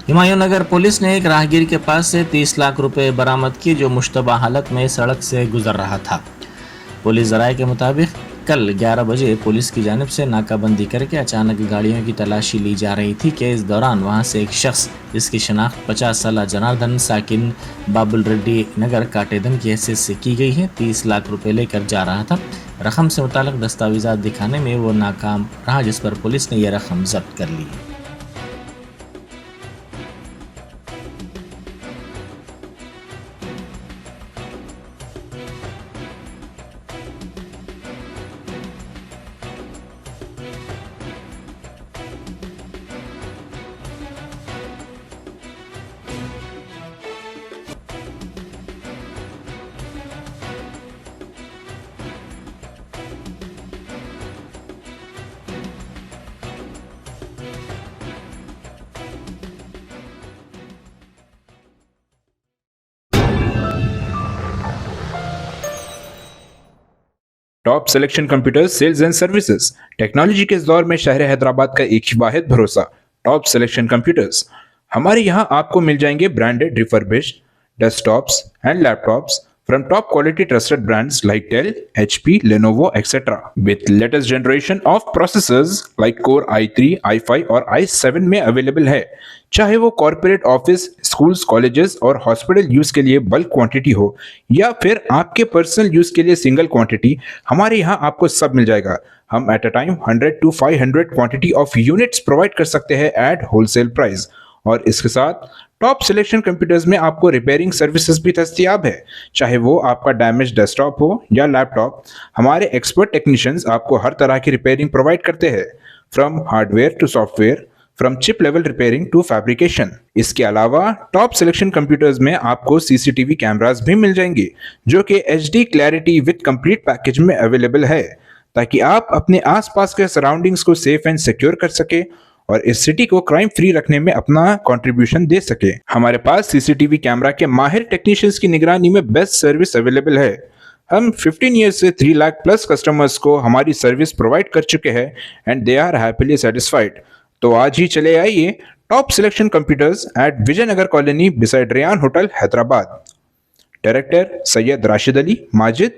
हुमायूं नगर police ने एक राहगीर के पास से 30 लाख रुपए बरामद किए जो मुश्तबा हालत में सड़क से गुजर रहा था। पुलिस जराये के मुताबिक कल 11 बजे पुलिस की जानिब से नाकाबंदी करके अचानक गाड़ियों की तलाशी ली जा रही थी कि इस दौरान वहां से एक शख्स जिसकी शनाख्त 50 साल जनार्दन साकिन बाबुल रेड्डी नगर काटेदन की हैसियत से की गई है, 30 लाख रुपए लेकर जा रहा था। रकम से मुताल्लिक दस्तावेजात दिखाने में वो नाकाम रहा, जिस पर पुलिस ने यह रकम जब्त कर ली है। Top selection computers sales and services. Technology के इस दौर में शहर हैदराबाद का एक ही वाहिद भरोसा टॉप सिलेक्शन कंप्यूटर्स। हमारे यहाँ आपको मिल जाएंगे branded refurbished desktops and laptops from top quality trusted brands like Dell, HP, Lenovo, etc. with latest generation of processors like Core i3, i5 और i7 में अवेलेबल है। चाहे वो कॉर्पोरेट ऑफिस, स्कूल्स, कॉलेजेस और हॉस्पिटल यूज के लिए bulk quantity हो या फिर आपके पर्सनल यूज के लिए सिंगल क्वांटिटी, हमारे यहाँ आपको सब मिल जाएगा। हम at a time 100 to 500 quantity of units provide कर सकते हैं एट होलसेल प्राइस। और इसके साथ टॉप सिलेक्शन कंप्यूटर्स में आपको रिपेयरिंग सर्विसेज भी दस्तियाब है। चाहे वो आपका डैमेज डेस्कटॉप हो या लैपटॉप, हमारे एक्सपर्ट टेक्नीशियंस आपको हर तरह की रिपेयरिंग प्रोवाइड करते हैं, from hardware to software, from chip level repairing to fabrication. इसके अलावा टॉप सिलेक्शन कंप्यूटर्स में आपको सीसीटीवी कैमरास भी मिल जाएंगे जो कि HD clarity with complete package में अवेलेबल है, ताकि आप अपने आसपास के सराउंडिंग्स को सेफ एंड सिक्योर कर सके और इस सिटी को क्राइम फ्री रखने में अपना कंट्रीब्यूशन दे सके। हमारे पास सीसीटीवी कैमरा के माहिर टेक्नीशियंस की निगरानी में बेस्ट सर्विस अवेलेबल है। हम 15 ईयर्स से 3 लाख प्लस कस्टमर्स को हमारी सर्विस प्रोवाइड कर चुके हैं and they are happily satisfied. तो आज ही चले आइए top selection computers at Vijayanagar colony beside Ryan hotel Hyderabad. Director Syed Rashid Ali Majid,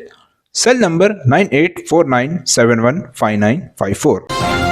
cell number 9849715954।